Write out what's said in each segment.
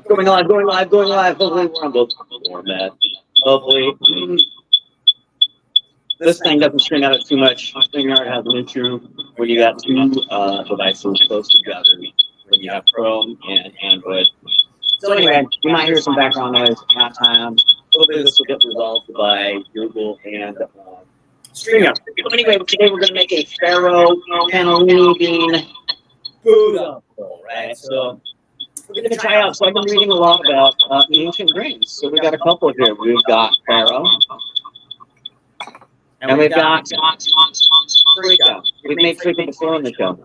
Going live, going live, going live. Hopefully we're on both format. Hopefully this thing doesn't string out too much. StreamYard has an issue when you got two devices close together, when you have Chrome and Android. So anyway, you might hear some background noise at times. Hopefully this will get resolved by Google and StreamYard. Anyway, today we're going to make a Farro Cannelini bean Buddha Bowl, right? So we're going to try out. So I've been reading a lot about ancient grains. So we've got a couple here. We've got Farro, and we've got Freekah. We've made Freekah before on the show.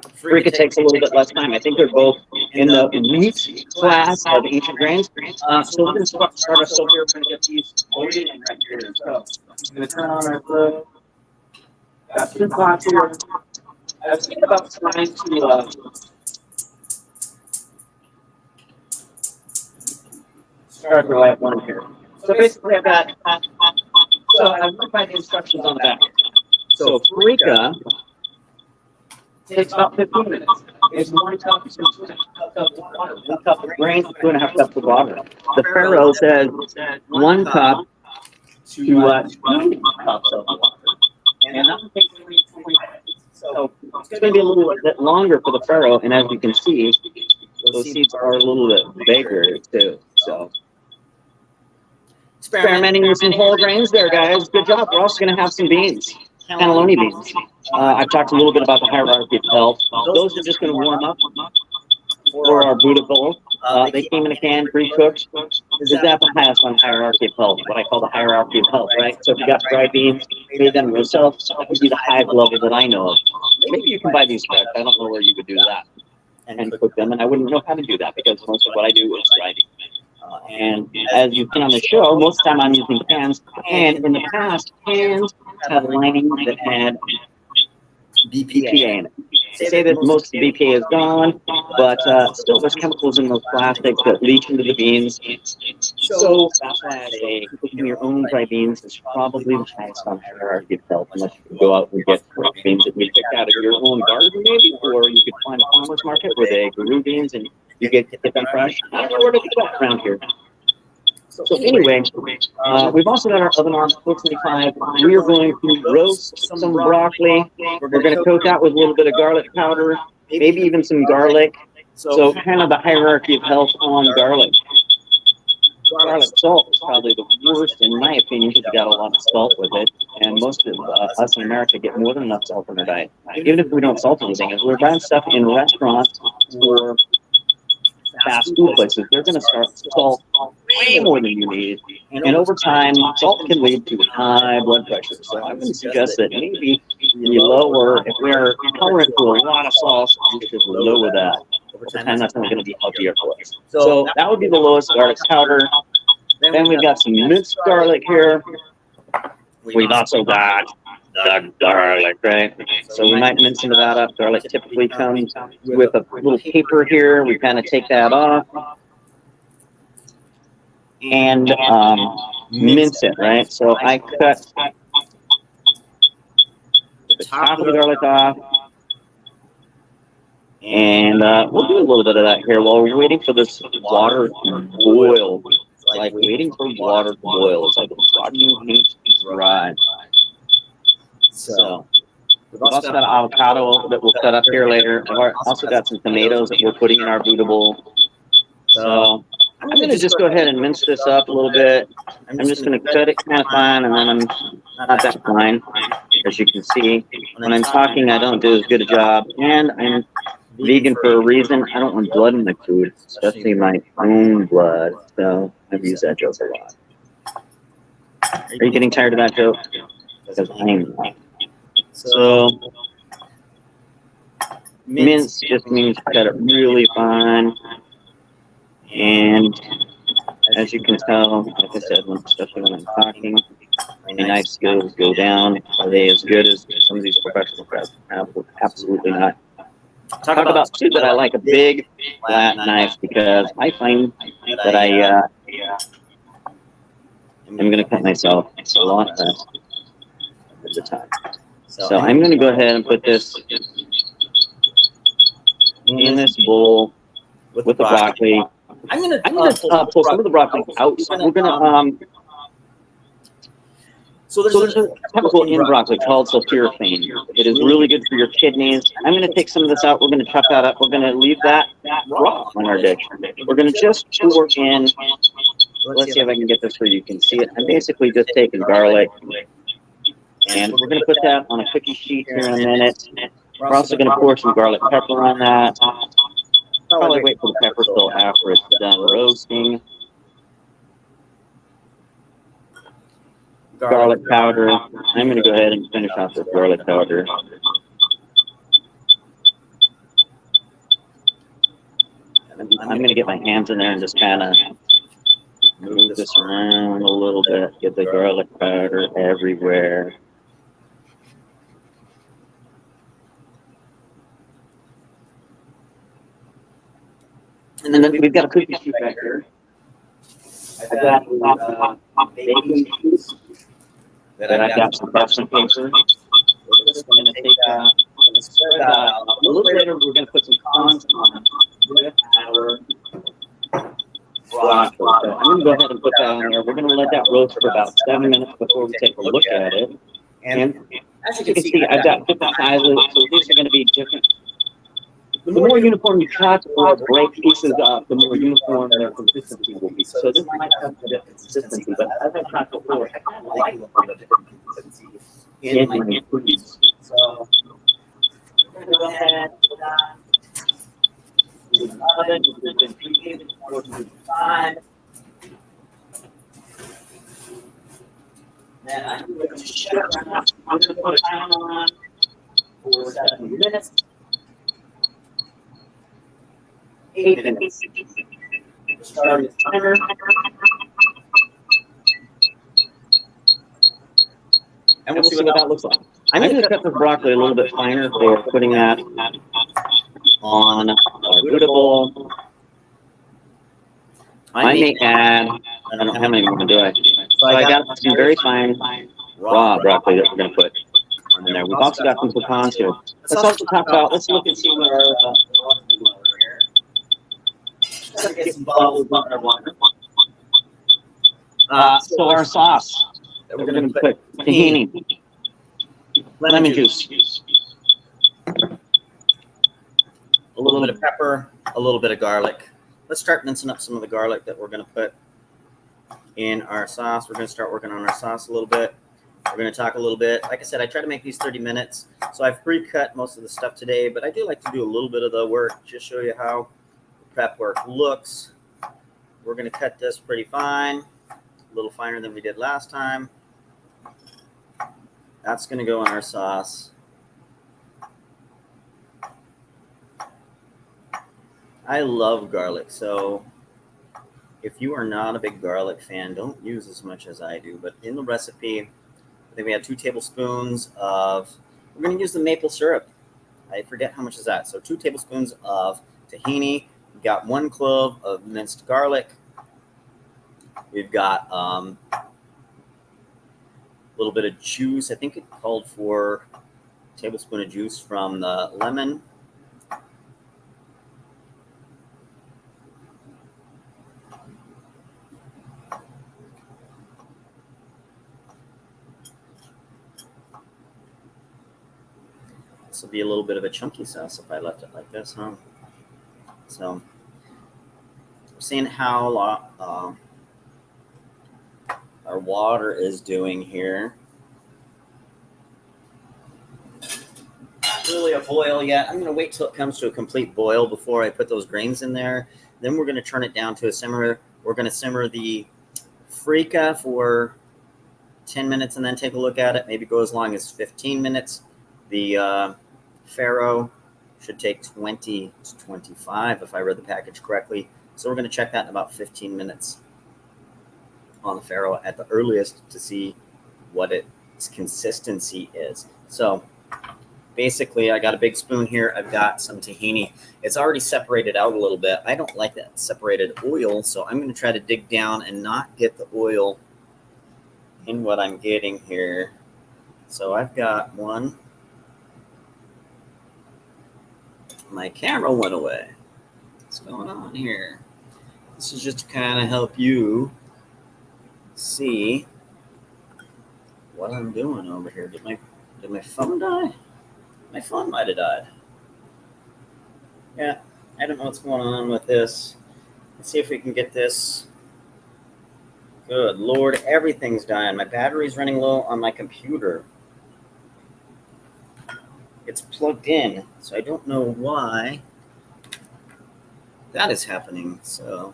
Freekah takes a little bit less time. I think they're both in the wheat class of ancient grains. So we're going to start us over here. We're going to get these loaded in right here. So I'm going to turn on our flow. Got two pots here. I was thinking about trying to start the right one here. So basically I've got, so I've looked by the instructions on the back. So Freekah takes about 15 minutes. It's 1 cup to 2.5 cups of water. 1 cup of grains, 2.5 cups of water. The Farro says 1 cup to 2 cups of water. And that will take 20 minutes. So it's going to be a little bit longer for the Farro, and as you can see, those seeds are a little bit bigger too. So experimenting with some whole grains there, guys. Good job. We're also going to have some beans, cannellini beans. I've talked a little bit about the hierarchy of health. Those are just going to warm up for our Buddha Bowl. They came in a can, pre-cooked. Is that the highest on hierarchy of health? What I call the hierarchy of health, right? So if you got dried beans, made them yourself, that would be the highest level that I know of. Maybe you can buy these specs. I don't know where you would do that and cook them, and I wouldn't know how to do that because most of what I do is dried. And as you've seen on the show, most of the time I'm using cans. And in the past, cans had lining that had BPA in it. They say that most of the BPA is gone, but still there's chemicals in those plastics that leach into the beans. So that's why I say cooking your own dry beans is probably the highest on hierarchy of health, unless you can go out and get beans that you picked out of your own garden maybe, or you could find a farmer's market where they grew beans and you get them fresh. I don't know where to do that around here. So anyway, we've also got our oven on 425. We are going to roast some broccoli. We're going to coat that with a little bit of garlic powder, maybe even some garlic. So kind of the hierarchy of health on garlic. Garlic salt is probably the worst in my opinion because you got a lot of salt with it. And most of us in America get more than enough salt in our diet. Even if we don't salt anything, if we're buying stuff in restaurants or fast food places, they're going to start salt way more than you need. And over time, salt can lead to high blood pressure. So I would suggest that maybe you lower, if we're tolerant to a lot of salt, you should lower that. Over time, that's only going to be healthier for us. So that would be the lowest garlic powder. Then we've got some minced garlic here. We've also got the garlic, right? So we might mince into that up. Garlic typically comes with a little paper here. We kind of take that off and mince it, right? So I cut the top of the garlic off, and we'll do a little bit of that here while we're waiting for this water to boil. It's like waiting for water to boil. It's like watching paint dry. So we've also got avocado that we'll cut up here later. I've also got some tomatoes that we're putting in our Buddha Bowl. So I'm going to just go ahead and mince this up a little bit. I'm just going to cut it kind of fine, and then I'm not that fine. As you can see, when I'm talking, I don't do as good a job. And I'm vegan for a reason. I don't want blood in my food, especially my own blood. So I've used that joke a lot. Are you getting tired of that joke? Because I am not. So mince just means cut it really fine. And as you can tell, like I said, especially when I'm talking, my knife skills go down. Are they as good as some of these professional crafts? Absolutely not. Talk about too that I like a big flat knife because I find that I'm going to cut myself a lot less at the time. So I'm going to go ahead and put this in this bowl with the broccoli. I'm gonna pull some of the broccoli out. We're gonna So there's a chemical in broccoli called sulforaphane. It is really good for your kidneys. I'm going to take some of this out. We're going to chop that up. We're going to leave that raw on our dish. We're going to just pour in. Let's see if I can get this where you can see it. I'm basically just taking garlic, and we're going to put that on a cookie sheet here in a minute. We're also going to pour some garlic pepper on that. Probably wait for the pepper till after it's done roasting. Garlic powder. I'm going to go ahead and finish off this garlic powder. I'm going to get my hands in there and just kind of move this around a little bit. Get the garlic powder everywhere. And then we've got a cookie sheet back here. I've got baking sheets that I've got some parchment paper. We're just going to take spread that out. A little later, we're going to put some corns on with our broccoli. So I'm going to go ahead and put that on there. We're going to let that roast for about 7 minutes before we take a look at it. And as you can see, I've got different sizes, so these are going to be different. The more uniform you cut or break pieces up, the more uniform their consistency will be. So this might have a different consistency, but as I talked before, I kind of like a little bit of different consistency in my cookies. So we're going to go ahead and put that in the oven. We've been preheated for 425. Then I'm going to shut it down. I'm going to put a timer on for 7 minutes. 8 minutes. Start the timer. And we'll see what that looks like. I'm going to cut the broccoli a little bit finer for putting that on our Buddha Bowl. I may add, I don't know how many more do I. So I got some very fine raw broccoli that we're going to put on there. We've also got some pecans here. Let's also talk about, let's look and see what our get some bubbles on our water. So our sauce that we're going to put tahini, lemon juice, a little bit of pepper, a little bit of garlic. Let's start mincing up some of the garlic that we're going to put in our sauce. We're going to start working on our sauce a little bit. We're going to talk a little bit. Like I said, I try to make these 30 minutes. So I've pre-cut most of the stuff today, but I do like to do a little bit of the work, just show you how prep work looks. We're going to cut this pretty fine, a little finer than we did last time. That's going to go in our sauce. I love garlic, so if you are not a big garlic fan, don't use as much as I do. But in the recipe, I think we have 2 tablespoons of, we're going to use the maple syrup. I forget how much is that. So 2 tablespoons of tahini. We've got 1 clove of minced garlic. We've got a little bit of juice. I think it called for a tablespoon of juice from the lemon. This will be a little bit of a chunky sauce if I left it like this, huh? So we're seeing how our water is doing here. Not really a boil yet. I'm going to wait till it comes to a complete boil before I put those grains in there. Then we're going to turn it down to a simmer. We're going to simmer the Freekah for 10 minutes and then take a look at it. Maybe go as long as 15 minutes. The Farro should take 20 to 25 if I read the package correctly. So we're going to check that in about 15 minutes on the Farro at the earliest to see what its consistency is. So basically, I got a big spoon here. I've got some tahini. It's already separated out a little bit. I don't like that separated oil, so I'm going to try to dig down and not get the oil in what I'm getting here. So I've got one. My camera went away. What's going on here? This is just to kind of help you see what I'm doing over here. Did my phone die? My phone might have died. Yeah, I don't know what's going on with this. Let's see if we can get this. Good Lord, everything's dying. My battery's running low on my computer. It's plugged in, so I don't know why that is happening. So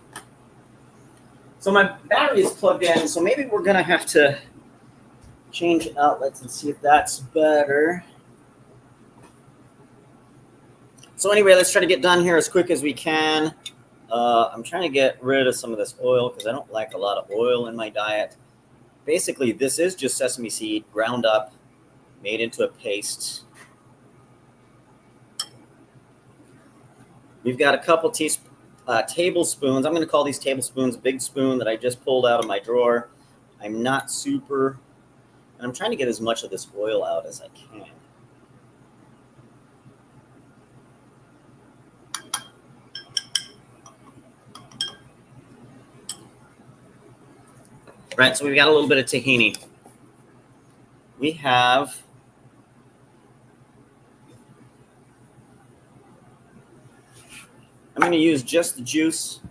my battery is plugged in, so maybe we're gonna have to change outlets and see if that's better. So anyway, let's try to get done here as quick as we can. I'm trying to get rid of some of this oil because I don't like a lot of oil in my diet. Basically, this is just sesame seed ground up, made into a paste. We've got a couple tablespoons. I'm going to call these tablespoons a big spoon that I just pulled out of my drawer. I'm not super, and I'm trying to get as much of this oil out as I can. Right, so we've got a little bit of tahini. We have I'm going to use just the juice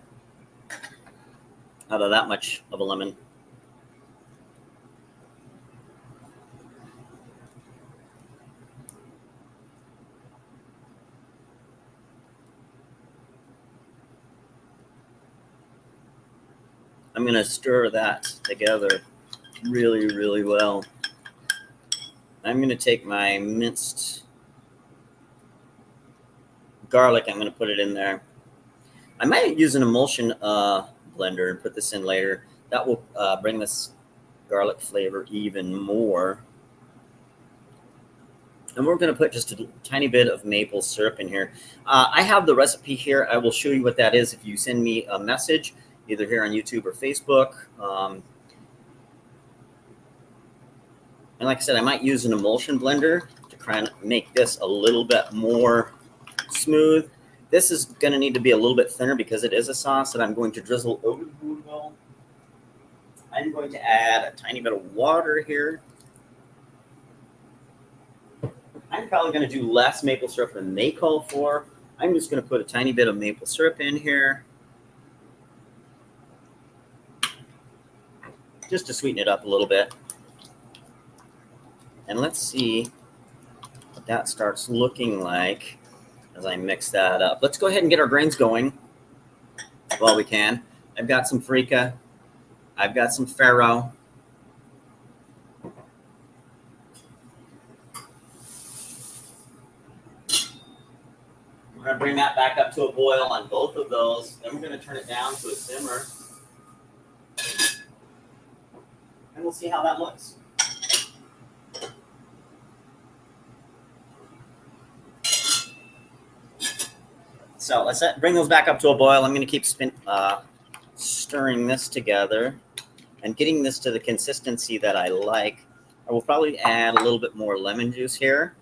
out of that much of a lemon. I'm going to stir that together really, really well. I'm going to take my minced garlic. I'm going to put it in there. I might use an emulsion blender and put this in later. That will bring this garlic flavor even more. And we're going to put just a tiny bit of maple syrup in here. I have the recipe here. I will show you what that is if you send me a message, either here on YouTube or Facebook. And like I said, I might use an emulsion blender to try and make this a little bit more smooth. This is going to need to be a little bit thinner because it is a sauce that I'm going to drizzle over the Buddha Bowl. I'm going to add a tiny bit of water here. I'm probably going to do less maple syrup than they call for. I'm just going to put a tiny bit of maple syrup in here, just to sweeten it up a little bit. And let's see what that starts looking like as I mix that up. Let's go ahead and get our grains going while we can. I've got some Freekah. I've got some Farro. We're going to bring that back up to a boil on both of those. Then we're going to turn it down to a simmer. And we'll see how that looks. So let's bring those back up to a boil. I'm going to keep stirring this together and getting this to the consistency that I like. I will probably add a little bit more lemon juice here.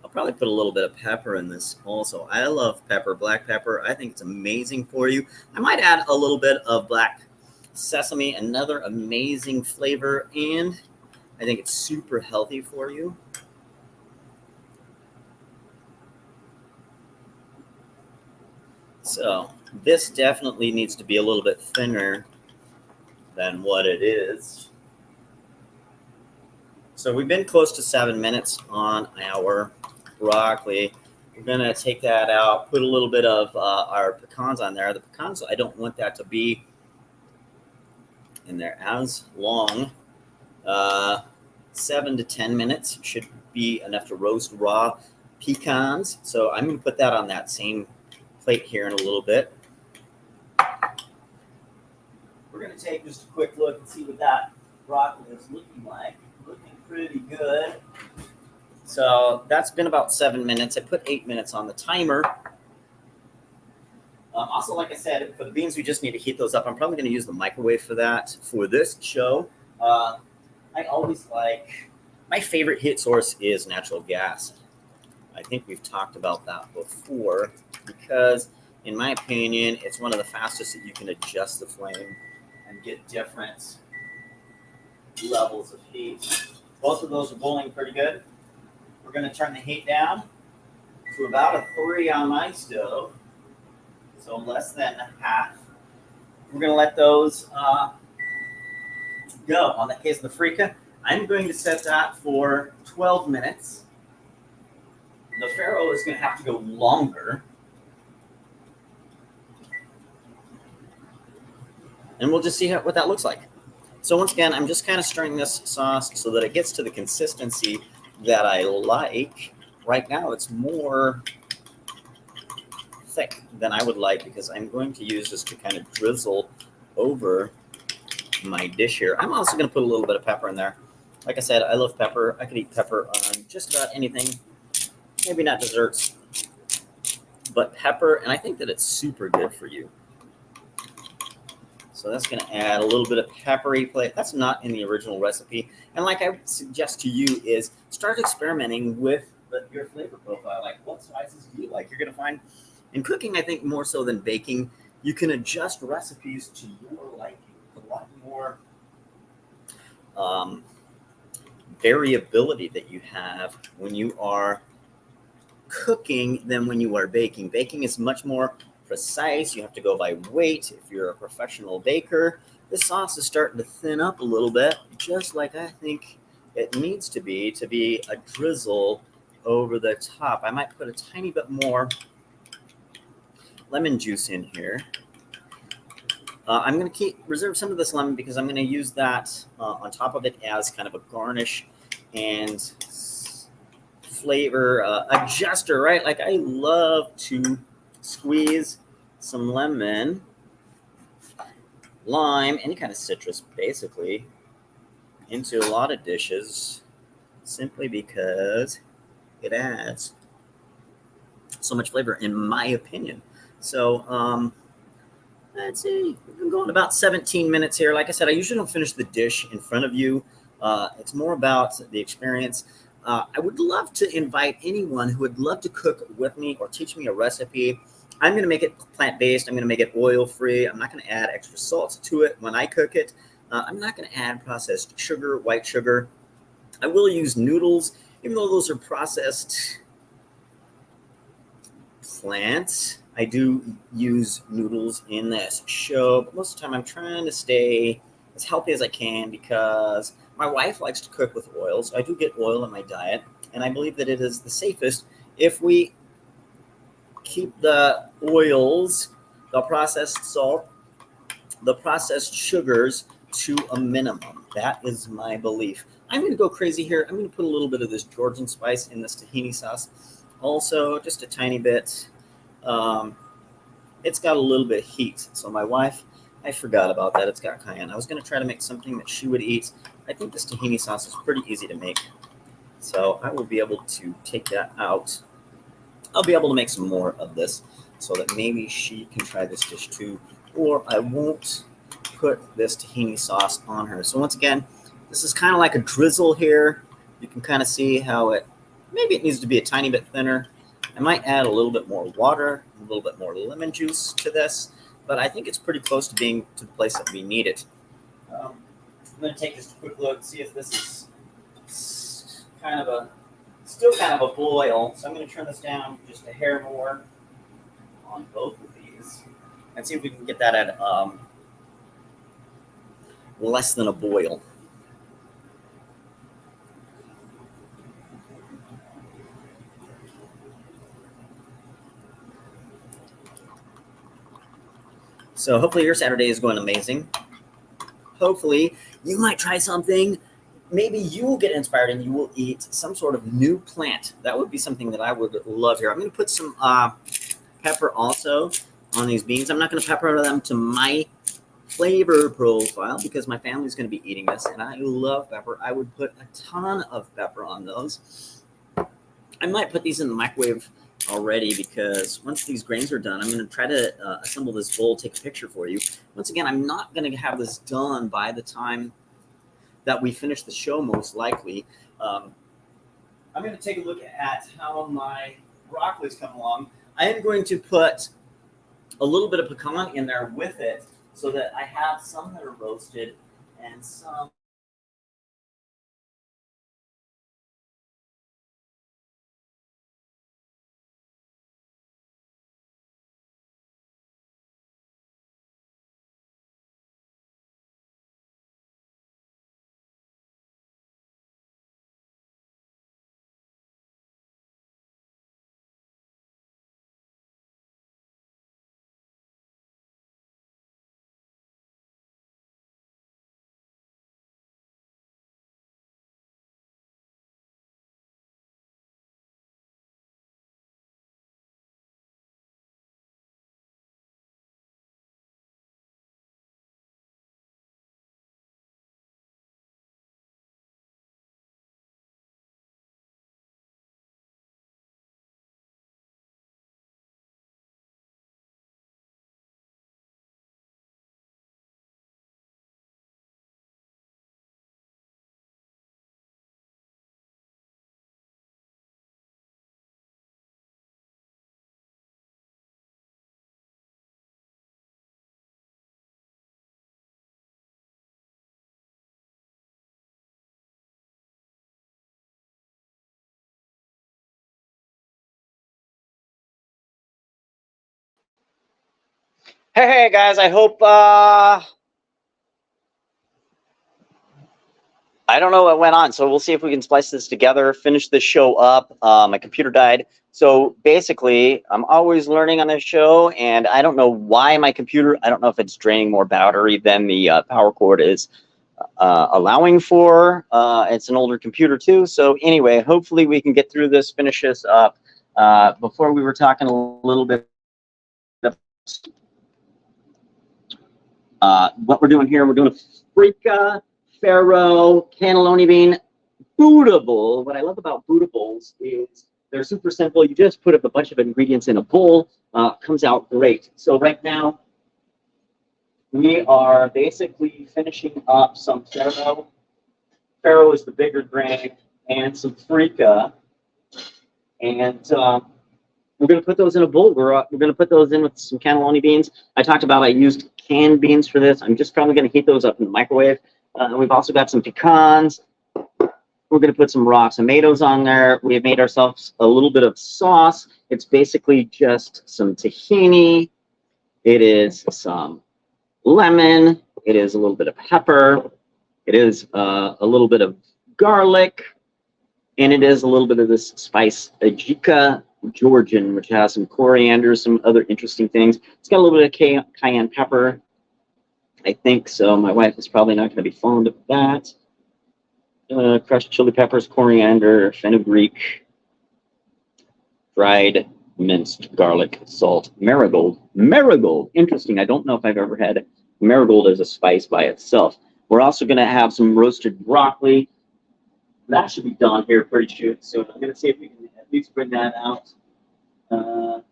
I'll probably put a little bit of pepper in this also. I love pepper, black pepper. I think it's amazing for you. I might add a little bit of black sesame, another amazing flavor, and I think it's super healthy for you. So this definitely needs to be a little bit thinner than what it is. So we've been close to 7 minutes on our broccoli. We're going to take that out, put a little bit of our pecans on there. The pecans, I don't want that to be in there as long. 7 to 10 minutes should be enough to roast raw pecans. So I'm going to put that on that same plate here in a little bit. We're going to take just a quick look and see what that broccoli is looking like. Looking pretty good. So that's been about 7 minutes. I put 8 minutes on the timer. Also, like I said, for the beans, we just need to heat those up. I'm probably going to use the microwave for that for this show. I always like, my favorite heat source is natural gas. I think we've talked about that before because in my opinion, it's one of the fastest that you can adjust the flame and get different levels of heat. Both of those are boiling pretty good. We're going to turn the heat down to about a 3 on my stove, so less than half. We're going to let those go. On the case of the Freekah, I'm going to set that for 12 minutes. The Farro is going to have to go longer. And we'll just see what that looks like. So once again, I'm just kind of stirring this sauce so that it gets to the consistency that I like. Right now, it's more thick than I would like because I'm going to use this to kind of drizzle over my dish here. I'm also going to put a little bit of pepper in there. Like I said, I love pepper. I could eat pepper on just about anything. Maybe not desserts, but pepper. And I think that it's super good for you. So that's going to add a little bit of peppery flavor. That's not in the original recipe. And like I would suggest to you is start experimenting with your flavor profile. Like what spices do you like? You're going to find in cooking, I think more so than baking, you can adjust recipes to your liking. A lot more variability that you have when you are cooking than when you are baking. Baking is much more precise. You have to go by weight. If you're a professional baker, the sauce is starting to thin up a little bit, just like I think it needs to be a drizzle over the top. I might put a tiny bit more lemon juice in here. I'm going to reserve some of this lemon because I'm going to use that on top of it as kind of a garnish and flavor adjuster, right? Like I love to squeeze some lemon, lime, any kind of citrus basically into a lot of dishes simply because it adds so much flavor in my opinion. So let's see, we've been going about 17 minutes here. Like I said, I usually don't finish the dish in front of you. It's more about the experience. I would love to invite anyone who would love to cook with me or teach me a recipe. I'm going to make it plant-based. I'm going to make it oil-free. I'm not going to add extra salt to it when I cook it. I'm not going to add processed sugar, white sugar. I will use noodles, even though those are processed plants. I do use noodles in this show, but most of the time I'm trying to stay as healthy as I can because my wife likes to cook with oil, so I do get oil in my diet, and I believe that it is the safest if we keep the oils, the processed salt, the processed sugars to a minimum. That is my belief. I'm going to go crazy here. I'm going to put a little bit of this Georgian spice in this tahini sauce. Also, just a tiny bit. It's got a little bit of heat. So my wife, I forgot about that. It's got cayenne. I was going to try to make something that she would eat. I think this tahini sauce is pretty easy to make. So I will be able to take that out. I'll be able to make some more of this so that maybe she can try this dish too. Or I won't put this tahini sauce on her. So once again, this is kind of like a drizzle here. You can kind of see how maybe it needs to be a tiny bit thinner. I might add a little bit more water, a little bit more lemon juice to this, but I think it's pretty close to being to the place that we need it. I'm going to take just a quick look and see if this is still kind of a boil. So I'm going to turn this down just a hair more on both of these and see if we can get that at less than a boil. So hopefully your Saturday is going amazing. Hopefully you might try something. Maybe you will get inspired and you will eat some sort of new plant. That would be something that I would love here. I'm going to put some pepper also on these beans. I'm not going to pepper them to my flavor profile because my family's going to be eating this, and I love pepper. I would put a ton of pepper on those. I might put these in the microwave already because once these grains are done, I'm going to try to assemble this bowl, take a picture for you. Once again, I'm not going to have this done by the time that we finish the show, most likely. I'm going to take a look at how my broccoli's come along. I am going to put a little bit of pecan in there with it, so that I have some that are roasted and some. Hey guys, I hope I don't know what went on, so we'll see if we can splice this together, finish this show up. My computer died. So basically, I'm always learning on this show, and I don't know why my computer, I don't know if it's draining more battery than the power cord is allowing for. It's an older computer too. So anyway, hopefully we can get through this, finish this up. Before we were talking a little bit of what we're doing here. We're doing a Freekah, Farro, cannelloni bean, Buddha Bowl. What I love about Buddha Bowls is they're super simple. You just put up a bunch of ingredients in a bowl. Comes out great. So right now, we are basically finishing up some Farro. Farro is the bigger grain, and some Freekah. And we're going to put those in a bowl. We're going to put those in with some cannelloni beans. I talked about I used canned beans for this. I'm just probably going to heat those up in the microwave. We've also got some pecans. We're going to put some raw tomatoes on there. We have made ourselves a little bit of sauce. It's basically just some tahini. It is some lemon. It is a little bit of pepper. It is a little bit of garlic. And it is a little bit of this spice, ajika Georgian, which has some coriander, some other interesting things. It's got a little bit of cayenne pepper, I think. So my wife is probably not going to be fond of that. Crushed chili peppers, coriander, fenugreek, dried minced garlic, salt, marigold. Marigold, interesting. I don't know if I've ever had marigold as a spice by itself. We're also going to have some roasted broccoli. That should be done here pretty soon. I'm going to see if we can at least bring that out. The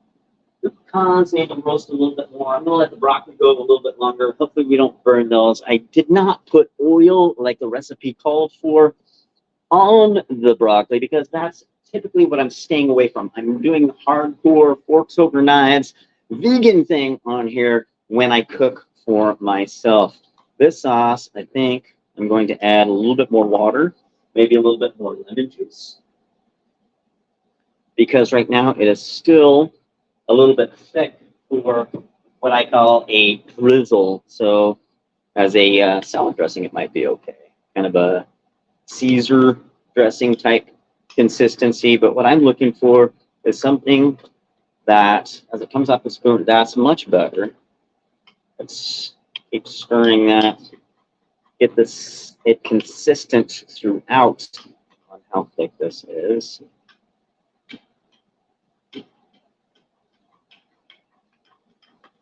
pecans need to roast a little bit more. I'm going to let the broccoli go a little bit longer. Hopefully we don't burn those. I did not put oil like the recipe called for on the broccoli because that's typically what I'm staying away from. I'm doing the hardcore forks over knives vegan thing on here when I cook for myself. This sauce, I think I'm going to add a little bit more water, maybe a little bit more lemon juice, because right now it is still a little bit thick for what I call a drizzle. So as a salad dressing, it might be okay. Kind of a Caesar dressing type consistency. But what I'm looking for is something that, as it comes off the spoon, that's much better. Let's keep stirring that. Get it consistent throughout on how thick this is.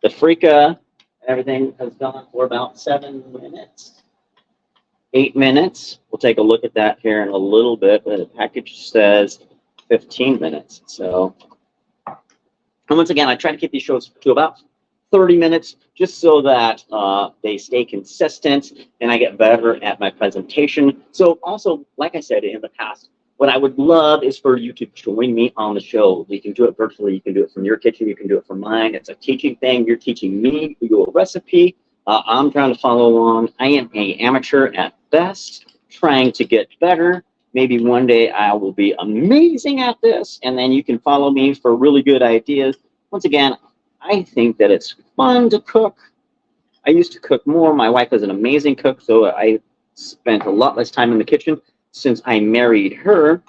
The Freekah, everything has gone for about 7 minutes, 8 minutes. We'll take a look at that here in a little bit, but the package says 15 minutes. So, and once again, I try to keep these shows to about 30 minutes just so that they stay consistent and I get better at my presentation. So also, like I said in the past, What I would love is for you to join me on the show. We can do it virtually. You can do it from your kitchen. You can do it from mine. It's a teaching thing. You're teaching me your recipe. I'm trying to follow along. I am an amateur at best, trying to get better. Maybe one day I will be amazing at this, and then you can follow me for really good ideas. Once again, I think that it's fun to cook. I used to cook more. My wife is an amazing cook, so I spent a lot less time in the kitchen. Since I married her,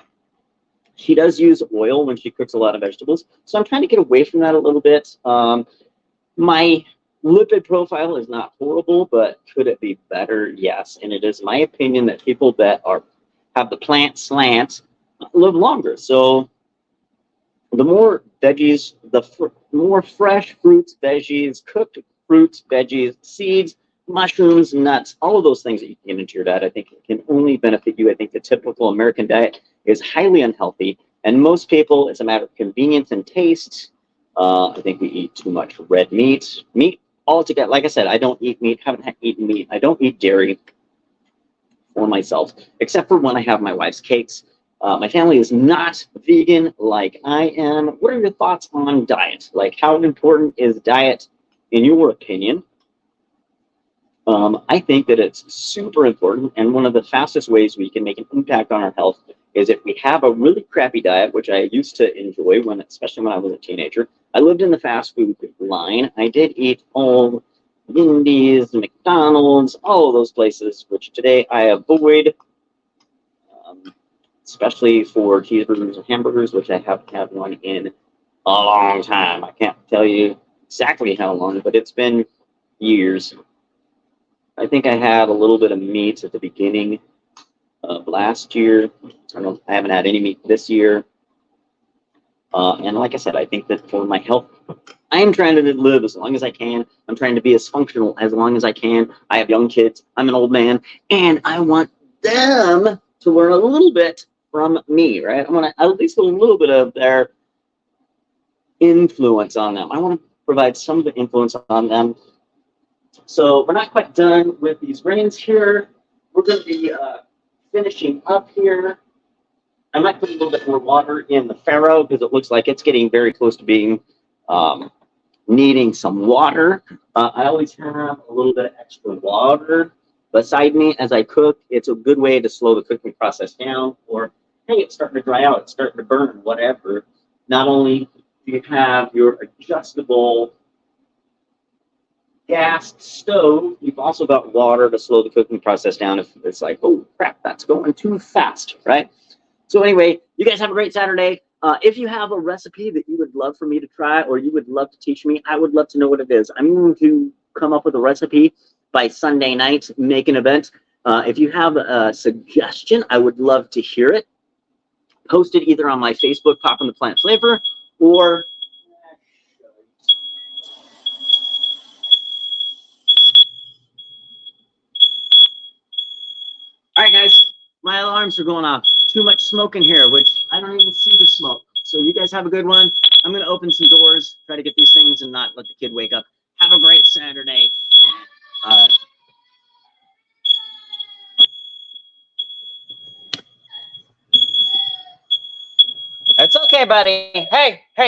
she does use oil when she cooks a lot of vegetables. So I'm trying to get away from that a little bit. My lipid profile is not horrible, but could it be better? Yes. And it is my opinion that people that have the plant slant live longer. So the more veggies, more fresh fruits, veggies, cooked fruits, veggies, seeds, mushrooms, nuts, all of those things that you can get into your diet, I think it can only benefit you. I think the typical American diet is highly unhealthy. And most people, it's a matter of convenience and taste. I think we eat too much red meat. Meat altogether, like I said, I don't eat meat, haven't eaten meat. I don't eat dairy for myself, except for when I have my wife's cakes. My family is not vegan like I am. What are your thoughts on diet? Like, how important is diet in your opinion? I think that it's super important, and one of the fastest ways we can make an impact on our health is if we have a really crappy diet, which I used to enjoy especially when I was a teenager. I lived in the fast food line. I did eat all Wendy's, McDonald's, all of those places, which today I avoid, especially for cheeseburgers and hamburgers, which I haven't had one in a long time. I can't tell you exactly how long, but it's been years. I think I had a little bit of meat at the beginning of last year. I haven't had any meat this year. And like I said, I think that for my health, I am trying to live as long as I can. I'm trying to be as functional as long as I can. I have young kids. I'm an old man. And I want them to learn a little bit from me, right? I want to at least a little bit of their influence on them. I want to provide some of the influence on them. So we're not quite done with these grains here. We're going to be finishing up here. I might put a little bit more water in the farro because it looks like it's getting very close to being needing some water. I always have a little bit of extra water beside me as I cook. It's a good way to slow the cooking process down. Or, hey, it's starting to dry out, it's starting to burn, whatever. Not only do you have your adjustable gas stove, you've also got water to slow the cooking process down if it's like, oh crap, that's going too fast, right? So anyway, you guys have a great Saturday. If you have a recipe that you would love for me to try or you would love to teach me, I would love to know what it is. I'm going to come up with a recipe by Sunday night, make an event. If you have a suggestion, I would love to hear it. Post it either on my Facebook, Poppin' the Plant Flavor, or all right, guys, my alarms are going off. Too much smoke in here, which I don't even see the smoke. So you guys have a good one. I'm going to open some doors, try to get these things and not let the kid wake up. Have a great Saturday. It's okay, buddy. Hey, hey.